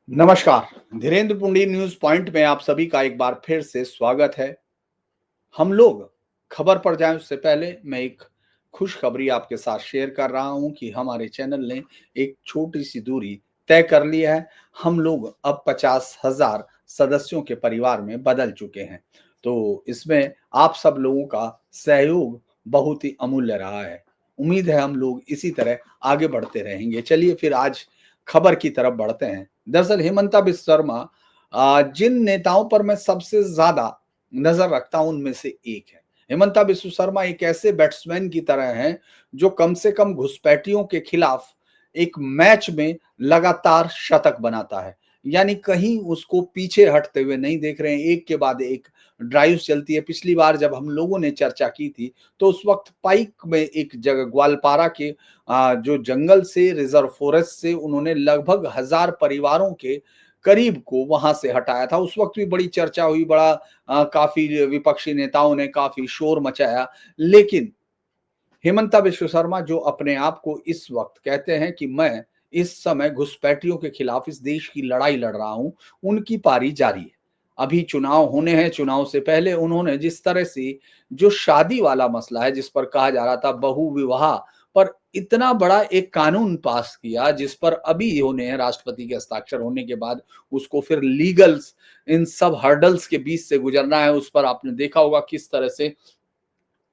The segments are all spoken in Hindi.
नमस्कार। धीरेन्द्र पुंडी न्यूज पॉइंट में आप सभी का एक बार फिर से स्वागत है। हम लोग खबर पर जाएं उससे पहले मैं एक खुशखबरी आपके साथ शेयर कर रहा हूं कि हमारे चैनल ने एक छोटी सी दूरी तय कर ली है। हम लोग अब 50,000 सदस्यों के परिवार में बदल चुके हैं। तो इसमें आप सब लोगों का सहयोग बहुत ही अमूल्य रहा है। उम्मीद है हम लोग इसी तरह आगे बढ़ते रहेंगे। चलिए फिर आज खबर की तरफ बढ़ते हैं। दरअसल हेमंता बिस्वा शर्मा जिन नेताओं पर मैं सबसे ज्यादा नजर रखता हूं उनमें से एक है। हेमंता बिस्वा शर्मा एक ऐसे बैट्समैन की तरह हैं जो कम से कम घुसपैठियों के खिलाफ एक मैच में लगातार शतक बनाता है। यानी कहीं उसको पीछे हटते हुए नहीं देख रहे हैं, एक के बाद एक ड्राइव चलती है। पिछली बार जब हम लोगों ने चर्चा की थी तो उस वक्त पाइक में एक जगह ग्वालपारा के जो जंगल से रिजर्व फॉरेस्ट से उन्होंने लगभग 1,000 परिवारों के करीब को वहां से हटाया था। उस वक्त भी बड़ी चर्चा हुई, बड़ा काफी विपक्षी नेताओं ने काफी शोर मचाया। लेकिन हेमंता बिश्व शर्मा जो अपने आप को इस वक्त कहते हैं कि मैं इस समय घुसपैठियों के खिलाफ इस देश की लड़ाई लड़ रहा हूं, उनकी पारी जारी है। अभी चुनाव होने हैं, चुनाव से पहले उन्होंने जिस तरह से जो शादी वाला मसला है जिस पर कहा जा रहा था बहु विवाह पर इतना बड़ा एक कानून पास किया जिस पर अभी होने हैं राष्ट्रपति के हस्ताक्षर होने के बाद उसको फिर लीगल्स इन सब हर्डल्स के बीच से गुजरना है। उस पर आपने देखा होगा किस तरह से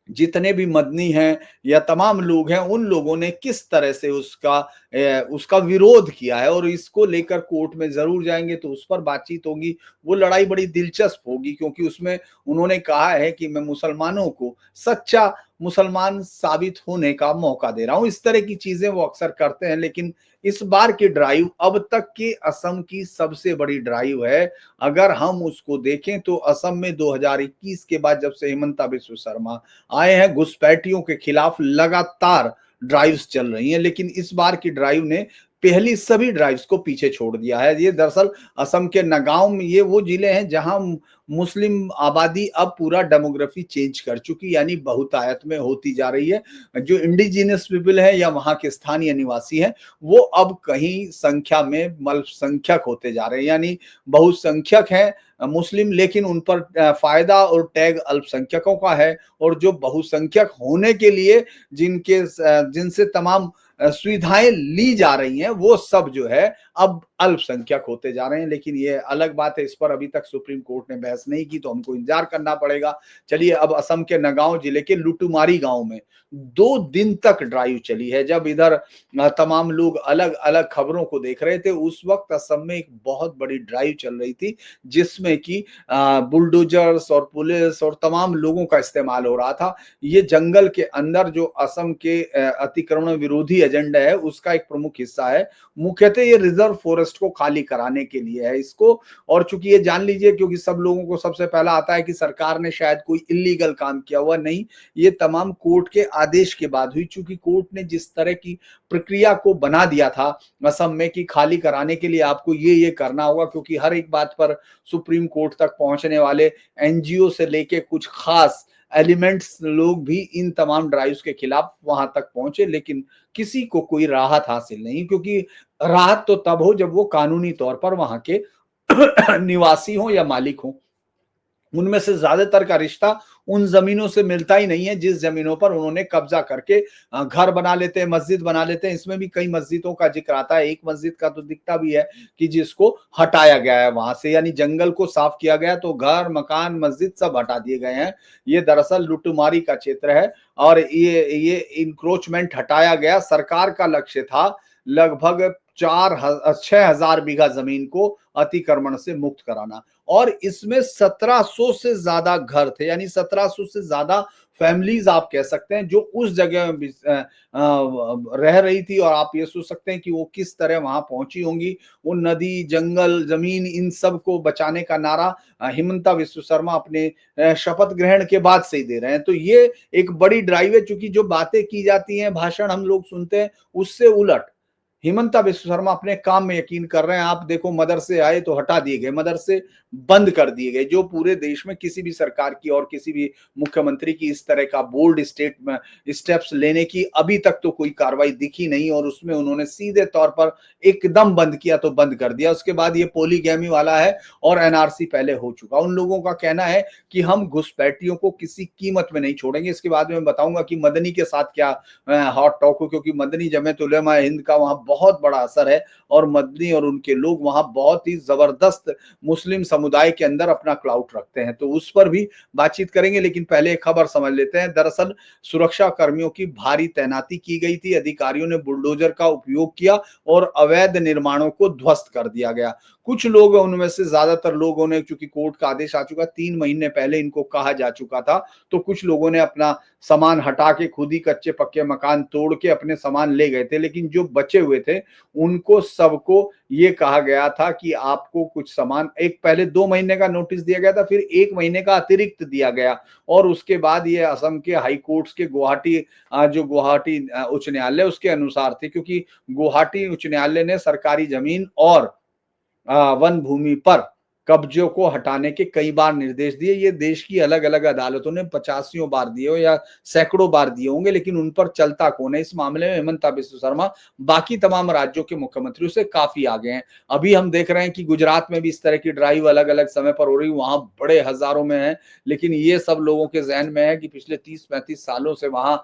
जितने भी मदनी हैं या तमाम लोग हैं उन लोगों ने किस तरह से उसका विरोध किया है और इसको लेकर कोर्ट में जरूर जाएंगे तो उस पर बातचीत होगी। वो लड़ाई बड़ी दिलचस्प होगी क्योंकि उसमें उन्होंने कहा है कि मैं मुसलमानों को सच्चा मुसलमान साबित होने का मौका दे रहा हूं। इस तरह की चीजें वो अक्सर करते हैं। लेकिन इस बार की ड्राइव अब तक की असम की सबसे बड़ी ड्राइव है। अगर हम उसको देखें तो असम में 2021 के बाद जब से हेमंता बिस्व शर्मा आए हैं घुसपैठियों के खिलाफ लगातार ड्राइव्स चल रही हैं। लेकिन इस बार की ड्राइव ने पहली सभी ड्राइव्स को पीछे छोड़ दिया है। ये दरअसल असम के नगांव में ये वो जिले हैं जहां मुस्लिम आबादी अब पूरा डेमोग्राफी चेंज कर चुकी, यानी बहुतायत में होती जा रही है। जो इंडिजिनियस पीपल है या वहां के स्थानीय निवासी हैं वो अब कहीं संख्या में अल्पसंख्यक होते जा रहे हैं। यानी बहुसंख्यक हैं मुस्लिम, लेकिन उन पर फायदा और टैग अल्पसंख्यकों का है। और जो बहुसंख्यक होने के लिए जिनसे तमाम सुविधाएं ली जा रही हैं वो सब जो है अब अल्पसंख्यक होते जा रहे हैं। लेकिन ये अलग बात है, इस पर अभी तक सुप्रीम कोर्ट ने बहस नहीं की तो हमको इंतजार करना पड़ेगा। चलिए अब असम के नगांव जिले के लुटुमारी गांव में 2 दिन तक ड्राइव चली है। जब इधर तमाम लोग अलग अलग खबरों को देख रहे थे उस वक्त असम में एक बहुत बड़ी ड्राइव चल रही थी जिसमें कि बुलडोजर्स और पुलिस और तमाम लोगों का इस्तेमाल हो रहा था। ये जंगल के अंदर जो असम के अतिक्रमण विरोधी एजेंडा है उसका एक प्रमुख हिस्सा है। मुख्यतः ये रिजर्व फॉरेस्ट को खाली कराने के लिए है इसको। और चूंकि ये जान लीजिए क्योंकि सब लोगों को सबसे पहला आता है कि सरकार ने शायद कोई इलीगल काम किया हुआ, नहीं, ये तमाम कोर्ट के आदेश के बाद हुई। चूंकि कोर्ट ने जिस तरह की प्रक्रिया को बना दिया था असम में कि खाली कराने के लिए आपको ये करना होगा, क्योंकि हर एक बात पर सुप्रीम कोर्ट तक पहुंचने वाले एनजीओ से लेके कुछ खास एलिमेंट्स लोग भी इन तमाम ड्राइव्स के खिलाफ वहां तक पहुंचे। लेकिन किसी को कोई राहत हासिल नहीं, क्योंकि राहत तो तब हो जब वो कानूनी तौर पर वहां के निवासी हो या मालिक हो। उनमें से ज्यादातर का रिश्ता उन जमीनों से मिलता ही नहीं है जिस जमीनों पर उन्होंने कब्जा करके घर बना लेते हैं, मस्जिद बना लेते हैं। इसमें भी कई मस्जिदों का जिक्र आता है। एक मस्जिद का तो दिखता भी है कि जिसको हटाया गया है वहां से, यानी जंगल को साफ किया गया तो घर मकान मस्जिद सब हटा दिए गए हैं। ये दरअसल लुटुमारी का क्षेत्र है और ये इंक्रोचमेंट हटाया गया। सरकार का लक्ष्य था लगभग 6,000 बीघा जमीन को अतिक्रमण से मुक्त कराना और इसमें 1700 से ज्यादा घर थे, यानी 1700 से ज्यादा फैमिलीज आप कह सकते हैं जो उस जगह में रह रही थी। और आप ये सोच सकते हैं कि वो किस तरह वहां पहुंची होंगी। वो नदी जंगल जमीन इन सब को बचाने का नारा हिमंता बिस्व शर्मा अपने शपथ ग्रहण के बाद से ही दे रहे हैं। तो ये एक बड़ी ड्राइव है। चूंकि जो बातें की जाती हैं भाषण हम लोग सुनते हैं उससे उलट हिमंता विश्व शर्मा अपने काम में यकीन कर रहे हैं। आप देखो मदरसे आए तो हटा दिए गए, मदरसे बंद कर दिए गए, जो पूरे देश में किसी भी सरकार की और किसी भी मुख्यमंत्री की इस तरह का बोल्ड स्टेप्स लेने की अभी तक तो कोई कार्रवाई दिखी नहीं और उसमें उन्होंने सीधे तौर पर एकदम बंद किया तो बंद कर दिया। उसके बाद ये पॉलीगैमी वाला है और एनआरसी पहले हो चुका। उन लोगों का कहना है कि हम घुसपैठियों को किसी कीमत में नहीं छोड़ेंगे। इसके बाद में बताऊंगा कि मदनी के साथ क्या हॉट टॉक हो, क्योंकि मदनी जमात उलेमा हिंद का वहां बहुत बड़ा असर है और मदनी और उनके लोग वहां बहुत ही जबरदस्त मुस्लिम समुदाय के अंदर अपना क्लाउट रखते हैं, तो उस पर भी बातचीत करेंगे। लेकिन पहले एक खबर समझ लेते हैं। दरअसल सुरक्षा कर्मियों की भारी तैनाती की गई थी, अधिकारियों ने बुलडोजर का उपयोग किया और अवैध निर्माणों को ध्वस्त कर दिया गया। कुछ लोग, उनमें से ज्यादातर लोगों ने, चूंकि कोर्ट का आदेश आ चुका, 3 महीने पहले इनको कहा जा चुका था, तो कुछ लोगों ने अपना सामान हटा के खुद ही कच्चे पक्के मकान तोड़ के अपने सामान ले गए थे। लेकिन जो बचे हुए थे उनको सबको ये कहा गया था कि आपको कुछ सामान, एक पहले 2 महीने का नोटिस दिया गया था, फिर 1 महीने का अतिरिक्त दिया गया और उसके बाद ये असम के हाई कोर्ट्स के गुवाहाटी जो गुवाहाटी उच्च न्यायालय उसके अनुसार थे, क्योंकि गुवाहाटी उच्च न्यायालय ने सरकारी जमीन और वन भूमि पर कब्जों को हटाने के कई बार निर्देश दिए। ये देश की अलग अलग अदालतों ने 85 बार दिए हो या सैकड़ों बार दिए होंगे, लेकिन उन पर चलता कौन है। इस मामले में हिमंता विश्व शर्मा बाकी तमाम राज्यों के मुख्यमंत्रियों से काफी आगे हैं। अभी हम देख रहे हैं कि गुजरात में भी इस तरह की ड्राइव अलग अलग समय पर हो रही, वहां बड़े हजारों में है, लेकिन ये सब लोगों के जहन में है कि पिछले 30-35 सालों से वहां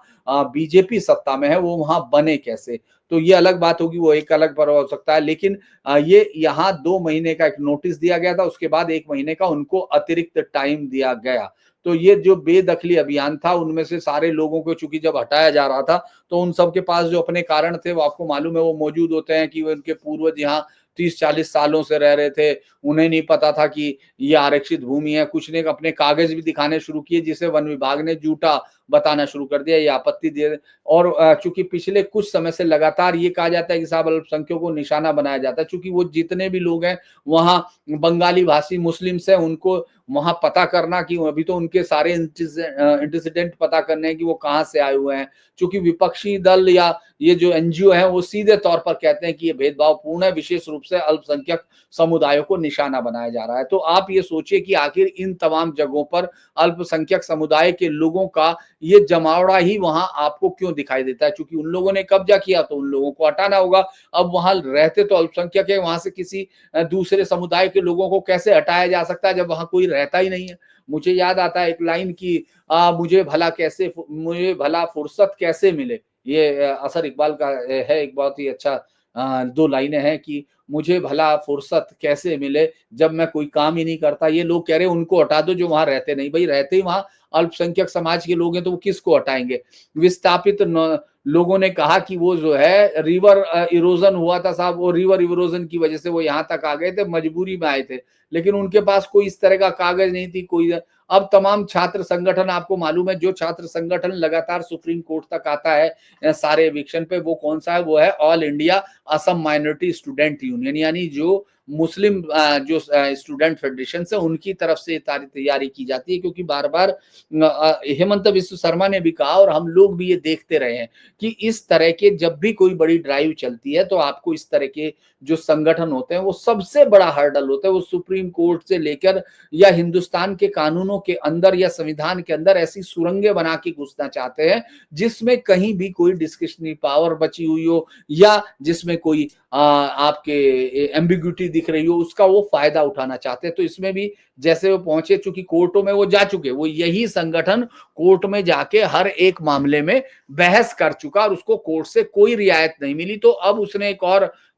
बीजेपी सत्ता में है, वो वहां बने कैसे। तो ये अलग बात होगी, वो एक अलग पर हो सकता है। लेकिन ये यहाँ 2 महीने का एक नोटिस दिया गया था, उसके बाद 1 महीने का उनको अतिरिक्त टाइम दिया गया। तो ये जो बेदखली अभियान था, उनमें से सारे लोगों को चूंकि जब हटाया जा रहा था तो उन सब के पास जो अपने कारण थे वो आपको मालूम है वो मौजूद होते हैं कि वो उनके पूर्वज यहाँ 30-40 सालों से रह रहे थे। उन्हें नहीं पता था कि ये आरक्षित भूमि है। कुछ ने अपने कागज भी दिखाने शुरू किए जिसे वन विभाग ने झूठा बताना शुरू कर दिया, ये आपत्ति दे। और चूंकि पिछले कुछ समय से लगातार ये कहा जाता है कि साहब अल्पसंख्यकों को निशाना बनाया जाता है, चूंकि वो जितने भी लोग हैं वहां बंगाली भाषी मुस्लिम्स हैं, उनको वहां पता करना कि अभी तो उनके सारे इंटीसिडेंट पता करने हैं कि वो कहाँ से आए हुए हैं। चूंकि विपक्षी दल या ये जो एनजीओ है वो सीधे तौर पर कहते हैं कि ये भेदभावपूर्ण है, विशेष रूप से अल्पसंख्यक समुदायों को निशाना बनाया जा रहा है। तो आप ये सोचिए कि आखिर इन तमाम जगहों पर अल्पसंख्यक समुदाय के लोगों का ये जमावड़ा ही वहां आपको क्यों दिखाई देता है? चूंकि उन लोगों ने कब्जा किया तो उन लोगों को हटाना होगा। अब वहां रहते तो अल्पसंख्यक है, वहां से किसी दूसरे समुदाय के लोगों को कैसे हटाया जा सकता है जब वहां कोई रहता ही नहीं है। मुझे याद आता है एक लाइन की, मुझे भला फुर्सत कैसे मिले। ये असर इकबाल का है, एक बहुत ही अच्छा 2 लाइनें हैं कि मुझे भला फुर्सत कैसे मिले जब मैं कोई काम ही नहीं करता। ये लोग कह रहे हैं उनको हटा दो जो वहां रहते नहीं। भाई रहते ही वहां अल्पसंख्यक समाज के लोग हैं तो वो किसको हटाएंगे? विस्थापित लोगों ने कहा कि वो जो है रिवर इरोजन हुआ था साहब, वो रिवर इरोजन की वजह से वो यहाँ तक आ गए थे, मजबूरी में आए थे, लेकिन उनके पास कोई इस तरह का कागज नहीं थी कोई। अब तमाम छात्र संगठन, आपको मालूम है जो छात्र संगठन लगातार सुप्रीम कोर्ट तक आता है सारे एविक्शन पे, वो कौन सा है? वो है all India Assam minority student union, यानी जो मुस्लिम जो स्टूडेंट फेडरेशन है उनकी तरफ से तैयारी की जाती है। क्योंकि बार बार हेमंत विश्व शर्मा ने भी कहा और हम लोग भी ये देखते रहे हैं कि इस तरह के जब भी कोई बड़ी ड्राइव चलती है तो आपको इस तरह के जो संगठन होते हैं वो सबसे बड़ा हर्डल होता है, वो सुप्रीम कोर्ट से लेकर या हिंदुस्तान के कानूनों के अंदर या संविधान के अंदर ऐसी सुरंगें बना के घुसना चाहते हैं जिसमें कहीं भी कोई डिस्क्रिशनरी पावर बची हुई हो या जिसमें कोई आपके एम्बिग्यूटी दिख रही हो, उसका वो फायदा उठाना चाहते हैं। तो इसमें भी जैसे वो पहुंचे, चूंकि कोर्टों में वो जा चुके, वो यही संगठन कोर्ट में जाके हर एक मामले में बहस कर चुका और उसको कोर्ट से कोई रियायत नहीं मिली। तो अब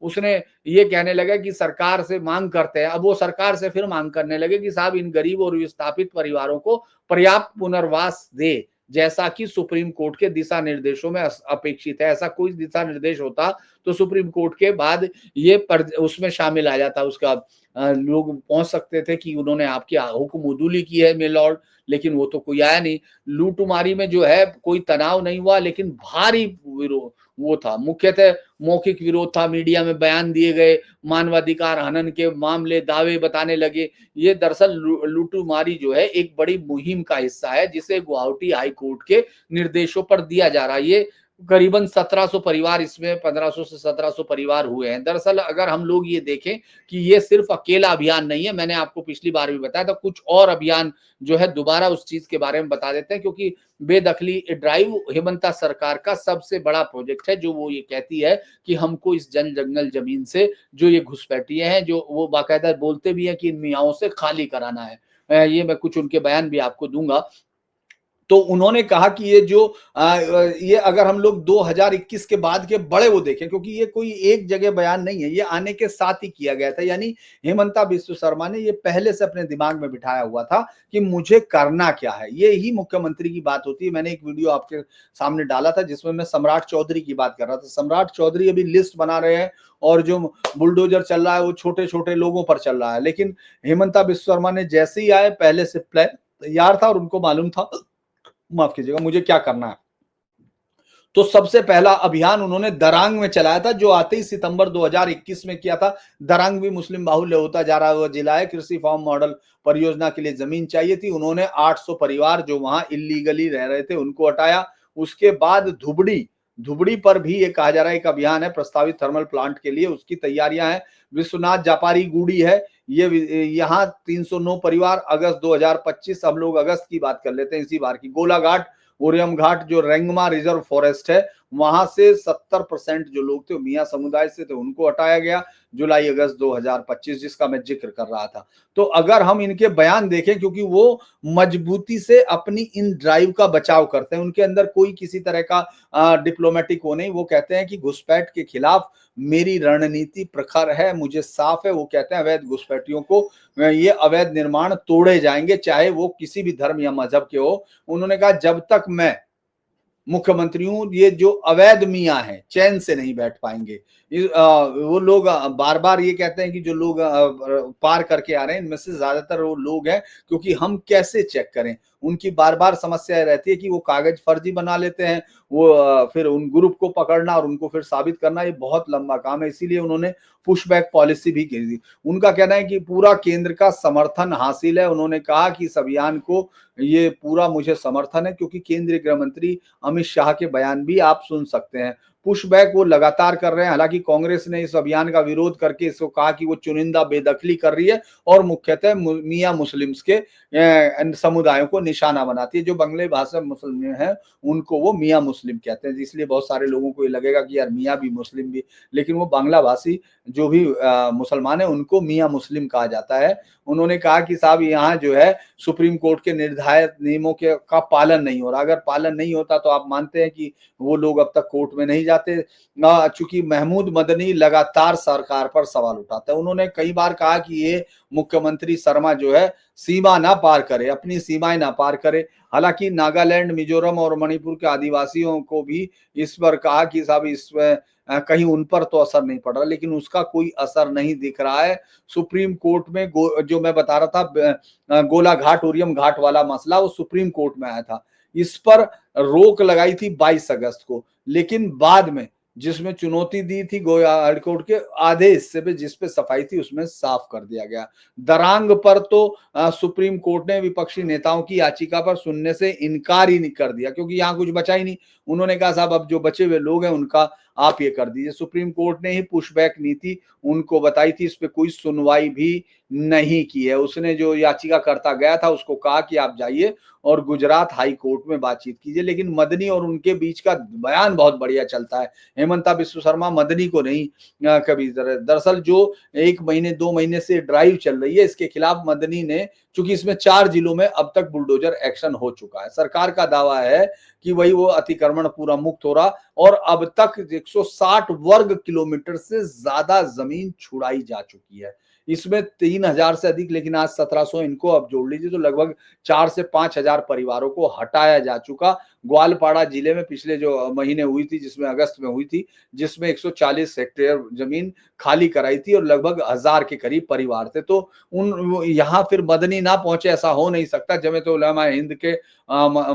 उसने ये कहने लगा कि सरकार से मांग करते हैं। अब वो सरकार से फिर मांग करने लगे कि साहब इन गरीब और विस्थापित परिवारों को पर्याप्त पुनर्वास दे, जैसा कि सुप्रीम कोर्ट के दिशा निर्देशों में अपेक्षित है। ऐसा कोई दिशा निर्देश होता तो सुप्रीम कोर्ट के बाद ये उसमें शामिल आ जाता, उसका लोग पहुंच सकते थे कि उन्होंने आपकी हुक्म उदूली की है मिलॉर्ड, लेकिन वो तो कोई आया नहीं। लूटमारी में जो है कोई तनाव नहीं हुआ, लेकिन भारी विरोध वो था, मुख्यतः मौखिक विरोध था, मीडिया में बयान दिए गए, मानवाधिकार हनन के मामले दावे बताने लगे। ये दरअसल लूटमारी जो है एक बड़ी मुहिम का हिस्सा है जिसे गुवाहाटी हाई कोर्ट के निर्देशों पर दिया जा रहा है। ये करीबन 1700 परिवार, इसमें 1500 से 1700 परिवार हुए हैं। दरअसल अगर हम लोग ये देखें कि ये सिर्फ अकेला अभियान नहीं है, मैंने आपको पिछली बार भी बताया था, कुछ और अभियान जो है दोबारा उस चीज के बारे में बता देते हैं, क्योंकि बेदखली ड्राइव हेमंता सरकार का सबसे बड़ा प्रोजेक्ट है, जो वो ये कहती है कि हमको इस जल जंगल जमीन से जो ये घुसपैठिए हैं, जो वो बाकायदा बोलते भी हैं कि इन मियाओं से खाली कराना है। ये मैं कुछ उनके बयान भी आपको दूंगा। तो उन्होंने कहा कि ये जो ये अगर हम लोग 2021 के बाद के बड़े वो देखें, क्योंकि ये कोई एक जगह बयान नहीं है, ये आने के साथ ही किया गया था। यानी हेमंता बिस्व शर्मा ने ये पहले से अपने दिमाग में बिठाया हुआ था कि मुझे करना क्या है। ये ही मुख्यमंत्री की बात होती है। मैंने एक वीडियो आपके सामने डाला था जिसमें मैं सम्राट चौधरी की बात कर रहा था। सम्राट चौधरी अभी लिस्ट बना रहे हैं और जो बुलडोजर चल रहा है वो छोटे छोटे लोगों पर चल रहा है, लेकिन हेमंता बिस्व शर्मा ने जैसे ही आए पहले से प्लान तैयार था और उनको मालूम था, माफ कीजिएगा, मुझे क्या करना है। तो सबसे पहला अभियान उन्होंने दरांग में चलाया था, जो आते ही सितंबर 2021 में किया था। दरांग भी मुस्लिम बाहुल्य होता जा रहा हुआ जिला है। कृषि फार्म मॉडल परियोजना के लिए जमीन चाहिए थी। उन्होंने 800 परिवार जो वहां इलीगली रह रहे थे उनको हटाया। उसके बाद धुबड़ी धुबड़ी पर भी ये कहा जा रहा है एक अभियान है प्रस्तावित थर्मल प्लांट के लिए, उसकी तैयारियां हैं। विश्वनाथ जापारी गुड़ी है, ये यहाँ 309 परिवार, अगस्त 2025। हम लोग अगस्त की बात कर लेते हैं इसी बार की। गोलाघाट ओरियम घाट जो रेंगमा रिजर्व फॉरेस्ट है, वहां से 70% जो लोग थे मियाँ समुदाय से थे, उनको हटाया गया जुलाई अगस्त 2025, जिसका मैं जिक्र कर रहा था। तो अगर हम इनके बयान देखें, क्योंकि वो मजबूती से अपनी इन ड्राइव का बचाव करते हैं, उनके अंदर कोई किसी तरह का डिप्लोमेटिक हो नहीं। वो कहते हैं कि घुसपैठ के खिलाफ मेरी रणनीति प्रखर है, मुझे साफ है। वो कहते हैं अवैध घुसपैठियों को ये अवैध निर्माण तोड़े जाएंगे, चाहे वो किसी भी धर्म या मजहब के हो। उन्होंने कहा जब तक मैं मुख्यमंत्री हूं, ये जो अवैध मियाँ हैं चैन से नहीं बैठ पाएंगे। वो लोग बार बार ये कहते हैं कि जो लोग पार करके आ रहे हैं इनमें से ज्यादातर वो लोग हैं, क्योंकि हम कैसे चेक करें। उनकी बार बार समस्या रहती है कि वो कागज फर्जी बना लेते हैं, वो फिर उन ग्रुप को पकड़ना और उनको फिर साबित करना ये बहुत लंबा काम है। इसीलिए उन्होंने पुशबैक पॉलिसी भी की थी। उनका कहना है कि पूरा केंद्र का समर्थन हासिल है। उन्होंने कहा कि इस अभियान को ये पूरा मुझे समर्थन है, क्योंकि केंद्रीय गृह मंत्री अमित शाह के बयान भी आप सुन सकते हैं। पुशबैक वो लगातार कर रहे हैं। हालांकि कांग्रेस ने इस अभियान का विरोध करके इसको कहा कि वो चुनिंदा बेदखली कर रही है और मुख्यतः मियां मुस्लिम्स के समुदायों को निशाना बनाती है। जो बंगले भाषा मुस्लिम हैं उनको वो मियां मुस्लिम कहते हैं, इसलिए बहुत सारे लोगों को ये लगेगा कि यार मियां भी मुस्लिम भी, लेकिन वो बांग्ला भाषी जो भी मुसलमान है उनको मियां मुस्लिम कहा जाता है। उन्होंने कहा कि साहब यहाँ जो है सुप्रीम कोर्ट के निर्धारित नियमों के का पालन नहीं हो रहा। अगर पालन नहीं होता तो आप मानते हैं कि वो लोग अब तक कोर्ट में नहीं जाते। चूंकि महमूद मदनी लगातार सरकार पर सवाल उठाता है। उन्होंने कई बार कहा कि ये मुख्यमंत्री शर्मा जो है सीमा ना पार करे, अपनी सीमाएं ना पार करे। हालांकि नागालैंड, मिजोरम और मणिपुर के आदिवासियों को भी इस पर कहा कि साहब इसमें कहीं उन पर तो असर नहीं पड़ रहा, लेकिन उसका कोई असर नहीं दिख रहा है। सुप्रीम कोर्ट में जो मैं बता रहा था गोलाघाट ओरियम घाट वाला मसला, वो सुप्रीम कोर्ट में आया था। इस पर रोक लगाई थी 22 अगस्त को, लेकिन बाद में जिसमें चुनौती दी थी गोया हाईकोर्ट के आधे हिस्से पे, जिस पे सफाई थी उसमें साफ कर दिया गया। दरांग पर तो सुप्रीम कोर्ट ने विपक्षी नेताओं की याचिका पर सुनने से इनकार ही नहीं कर दिया, क्योंकि यहाँ कुछ बचा ही नहीं। उन्होंने कहा साहब अब जो बचे हुए लोग हैं उनका आप ये कर दीजिए। सुप्रीम कोर्ट ने ही पुशबैक नीति उनको बताई थी, इस पे कोई सुनवाई भी नहीं की है। उसने जो याचिका करता गया था उसको कहा कि आप जाइए और गुजरात हाई कोर्ट में बातचीत कीजिए, लेकिन मदनी और उनके बीच का बयान बहुत बढ़िया चलता है। हेमंता बिस्व शर्मा मदनी को नहीं कभी। दरअसल जो 1 महीने 2 महीने से ड्राइव चल रही है इसके खिलाफ मदनी ने, चूंकि इसमें 4 जिलों में अब तक बुलडोजर एक्शन हो चुका है। सरकार का दावा है कि वही वो अतिक्रमण पूरा मुक्त हो रहा और अब तक 160 वर्ग किलोमीटर से ज्यादा जमीन छुड़ाई जा चुकी है। इसमें 3000 से अधिक, लेकिन आज 1700 इनको अब जोड़ लीजिए तो लगभग 4 से 5000 परिवारों को हटाया जा चुका। ग्वालपाड़ा जिले में पिछले जो महीने हुई थी, जिसमें अगस्त में हुई थी, जिसमें 140 हेक्टेयर जमीन खाली कराई थी और लगभग 1000 के करीब परिवार थे। तो उन यहाँ फिर मदनी ना पहुंचे ऐसा हो नहीं सकता। जमीयत उलमा हिंद के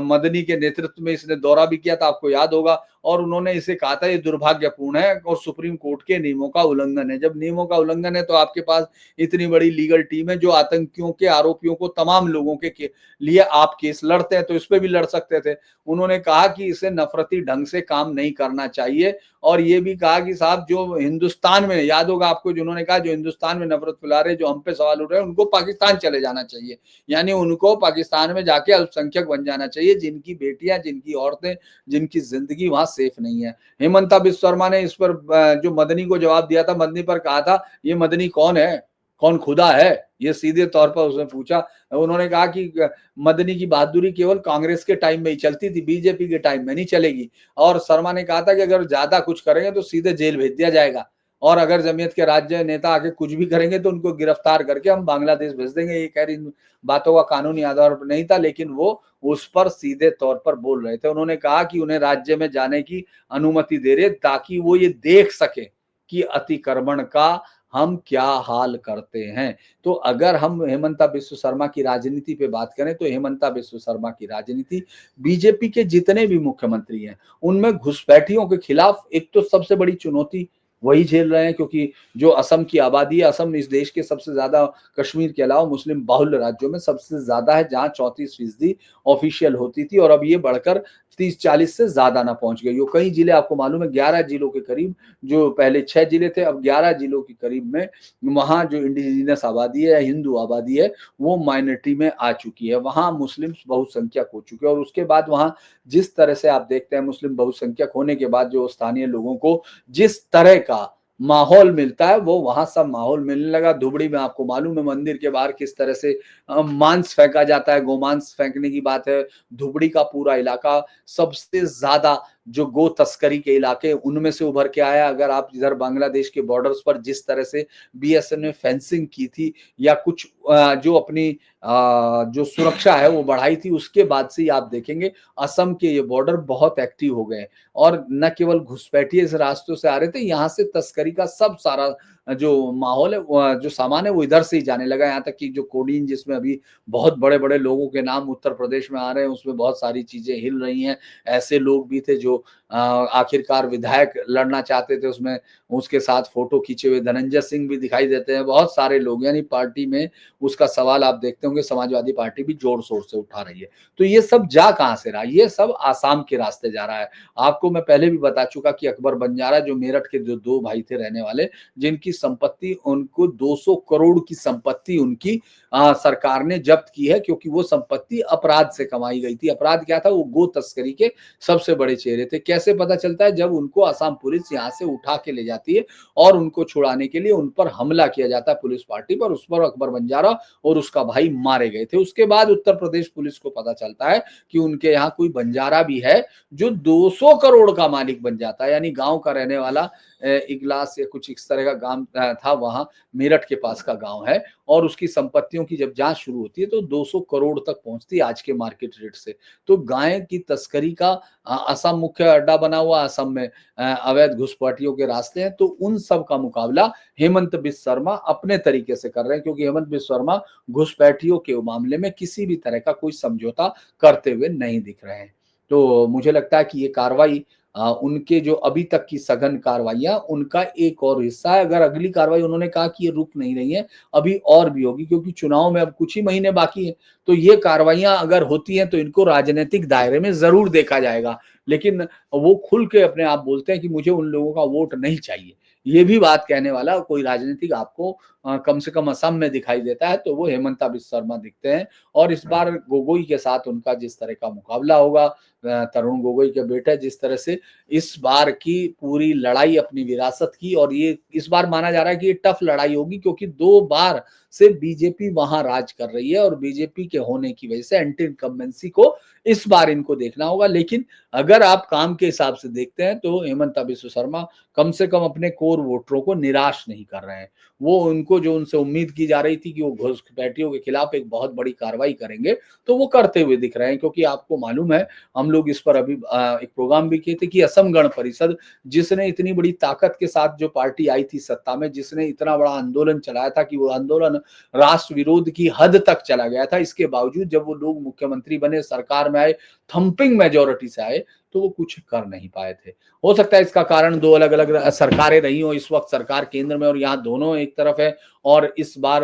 मदनी के नेतृत्व में इसने दौरा भी किया था, आपको याद होगा, और उन्होंने इसे कहा था ये दुर्भाग्यपूर्ण है और सुप्रीम कोर्ट के नियमों का उल्लंघन है। जब नियमों का उल्लंघन है तो आपके पास इतनी बड़ी लीगल टीम है जो आतंकियों के आरोपियों को तमाम लोगों के लिए आप केस लड़ते हैं तो इस पे भी लड़ सकते थे। उन्होंने कहा कि इसे नफरती ढंग से काम नहीं करना चाहिए और ये भी कहा कि साहब जो हिंदुस्तान में, याद होगा आपको जिन्होंने कहा जो हिंदुस्तान में नफरत फैला रहे, जो हम पे सवाल उठ रहे हैं, उनको पाकिस्तान चले जाना चाहिए। यानी उनको पाकिस्तान में जाके अल्पसंख्यक बन जाना चाहिए, जिनकी बेटियां, जिनकी औरतें, जिनकी जिंदगी वहां सेफ नहीं है। हेमंता बिस्व शर्मा ने इस पर जो मदनी को जवाब दिया था, मदनी पर कहा था ये मदनी कौन है, कौन खुदा है, ये सीधे तौर पर उसने पूछा। उन्होंने कहा कि मदनी की बहादुरी केवल कांग्रेस के टाइम में ही चलती थी, बीजेपी के टाइम में नहीं चलेगी। और शर्मा ने कहा था कि अगर ज्यादा कुछ करेंगे तो सीधे जेल भेज दिया जाएगा और अगर जमीयत के राज्य नेता आके कुछ भी करेंगे तो उनको गिरफ्तार करके हम बांग्लादेश भेज देंगे। ये कह रही बातों का कानूनी आधार नहीं था, लेकिन वो उस पर सीधे तौर पर बोल रहे थे। उन्होंने कहा कि उन्हें राज्य में जाने की अनुमति दे रहे ताकि वो ये देख सके कि अतिक्रमण का हम क्या हाल करते हैं। तो अगर हम हेमंता बिस्व शर्मा की राजनीति पे बात करें तो हेमंता बिस्व शर्मा की राजनीति बीजेपी के जितने भी मुख्यमंत्री हैं उनमें घुसपैठियों के खिलाफ एक तो सबसे बड़ी चुनौती वही झेल रहे हैं, क्योंकि जो असम की आबादी है, असम इस देश के सबसे ज्यादा, कश्मीर के अलावा मुस्लिम बाहुल्य राज्यों में सबसे ज्यादा है, जहां 34% ऑफिशियल होती थी और अब ये बढ़कर 30-40 से ज्यादा ना पहुंच गई हो। कई जिले आपको मालूम है, 11 जिलों के करीब, जो पहले 6 जिले थे अब 11 जिलों के करीब में वहां जो इंडिजिनस आबादी है, हिंदू आबादी है, वो माइनॉरिटी में आ चुकी है। वहां मुस्लिम्स बहुसंख्यक हो चुके हैं और उसके बाद वहां जिस तरह से आप देखते हैं मुस्लिम बहुसंख्यक होने के बाद जो स्थानीय लोगों को जिस तरह का माहौल मिलता है वो वहां सब माहौल मिलने लगा। धुबड़ी में आपको मालूम है मंदिर के बाहर किस तरह से मांस फेंका जाता है, गोमांस फेंकने की बात है। धुबड़ी का पूरा इलाका सबसे ज्यादा जो गो तस्करी के इलाके उनमें से उभर के आया। अगर आप इधर बांग्लादेश के बॉर्डर्स पर जिस तरह से बीएसएफ ने फेंसिंग की थी या कुछ जो अपनी जो सुरक्षा है वो बढ़ाई थी, उसके बाद से ही आप देखेंगे असम के ये बॉर्डर बहुत एक्टिव हो गए और न केवल घुसपैठिए इस रास्तों से आ रहे थे, यहाँ से तस्करी का सब सारा जो माहौल है, जो सामान है वो इधर से ही जाने लगा। यहाँ तक कि जो कोडीन जिसमें अभी बहुत बड़े बड़े लोगों के नाम उत्तर प्रदेश में आ रहे हैं, उसमें बहुत सारी चीजें हिल रही हैं। ऐसे लोग भी थे जो आखिरकार विधायक लड़ना चाहते थे, उसमें उसके साथ फोटो खींचे हुए धनंजय सिंह भी दिखाई देते हैं। बहुत सारे लोग, यानी पार्टी में उसका सवाल आप देखते होंगे, समाजवादी पार्टी भी जोर शोर से उठा रही है। तो ये सब जा कहां से रहा, ये सब आसाम के रास्ते जा रहा है। आपको मैं पहले भी बता चुका कि अकबर बंजारा जो मेरठ के जो दो भाई थे रहने वाले, जिनकी संपत्ति, उनको 200 करोड़ की संपत्ति उनकी सरकार ने जब्त की है, क्योंकि वो संपत्ति अपराध से कमाई गई थी। अपराध क्या था, वो गो तस्करी के सबसे बड़े चेहरे थे। कैसे पता चलता है, जब उनको असम पुलिस यहाँ से उठा के ले जाती है और उनको छुड़ाने के लिए उन पर हमला किया जाता है पुलिस पार्टी पर, उस पर अकबर बंजारा और उसका भाई मारे गए थे। उसके बाद उत्तर प्रदेश पुलिस को पता चलता है कि उनके यहाँ कोई बंजारा भी है जो 200 करोड़ का मालिक बन जाता है, यानी गांव का रहने वाला इगलास या कुछ इस तरह का गांव था, वहां मेरठ के पास का गांव है, और उसकी संपत्तियों की जब जांच शुरू होती है तो 200 करोड़ तक पहुंचती है आज के मार्केट रेट से। तो गाय की तस्करी का असम मुख्य अड्डा बना हुआ, असम में अवैध घुसपैठियों के रास्ते हैं। तो उन सब का मुकाबला हेमंत बिस्व शर्मा अपने तरीके से कर रहे हैं, क्योंकि हेमंत बिस्व शर्मा घुसपैठियों के मामले में किसी भी तरह का कोई समझौता करते हुए नहीं दिख रहे हैं। तो मुझे लगता है कि ये कार्रवाई उनके जो अभी तक की सघन कार्रवाइयां, उनका एक और हिस्सा है। अगर अगली कार्रवाई, उन्होंने कहा कि ये रुक नहीं रही है, अभी और भी होगी, क्योंकि चुनाव में अब कुछ ही महीने बाकी है। तो ये कार्रवाइयां अगर होती हैं तो इनको राजनीतिक दायरे में जरूर देखा जाएगा, लेकिन वो खुल के अपने आप बोलते हैं कि मुझे उन लोगों का वोट नहीं चाहिए। ये भी बात कहने वाला कोई राजनीतिक आपको कम से कम असम में दिखाई देता है तो वो हेमंता बिस्व शर्मा दिखते हैं। और इस बार गोगोई के साथ उनका जिस तरह का मुकाबला होगा, तरुण गोगोई के बेटे, जिस तरह से इस बार की पूरी लड़ाई अपनी विरासत की, और ये इस बार माना जा रहा है कि ये टफ लड़ाई होगी, क्योंकि 2 बार से बीजेपी वहां राज कर रही है और बीजेपी के होने की वजह से एंटी इनकम्बेंसी को इस बार इनको देखना होगा। लेकिन अगर आप काम के हिसाब से देखते हैं तो हेमंता बिस्व शर्मा कम से कम अपने कोर वोटरों को निराश नहीं कर रहे हैं। वो उनको जो उनसे उम्मीद की जा रही थी कि वो घुसपैठियों के खिलाफ एक बहुत बड़ी कार्रवाई करेंगे, तो वो करते हुए दिख रहे हैं। क्योंकि आपको मालूम है, हम लोग इस पर अभी एक प्रोग्राम भी किए थे कि असम गण परिषद, जिसने इतनी बड़ी ताकत के साथ जो पार्टी आई थी सत्ता में, जिसने इतना बड़ा आंदोलन चलाया था कि वो आंदोलन राष्ट्र विरोध की हद तक चला गया था, इसके बावजूद जब वो लोग मुख्यमंत्री बने, सरकार में आए, थंपिंग मेजोरिटी से आए, तो वो कुछ कर नहीं पाए थे। हो सकता है इसका कारण 2 अलग-अलग सरकारें रही हों, इस वक़्त सरकार केंद्र में और यहाँ दोनों एक तरफ है और इस बार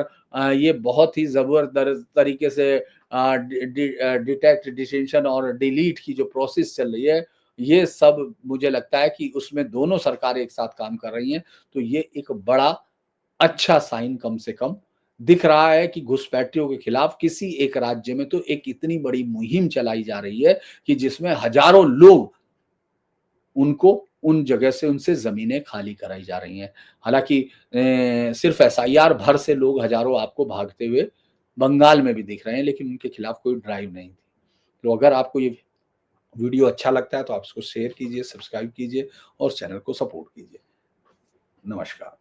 ये बहुत ही ज़बरदस्त तरीके से डिटेक्ट, डिटेंशन और डिलीट की जो प्रोसेस चल रही है, ये सब मुझे लगता है कि उसमें दोनों सरकारें एक साथ काम कर रही हैं, तो ये एक बड़ा अच्छा साइन कम से कम दिख रहा है कि घुसपैठियों के खिलाफ किसी एक राज्य में तो एक इतनी बड़ी मुहिम चलाई जा रही है कि जिसमें हजारों लोग उनको उन जगह से उनसे ज़मीनें खाली कराई जा रही हैं। हालाँकि सिर्फ़ एसआईआर भर से लोग हज़ारों आपको भागते हुए बंगाल में भी दिख रहे हैं, लेकिन उनके खिलाफ कोई ड्राइव नहीं थी। तो अगर आपको ये वीडियो अच्छा लगता है तो आप इसको शेयर कीजिए, सब्सक्राइब कीजिए और चैनल को सपोर्ट कीजिए। नमस्कार।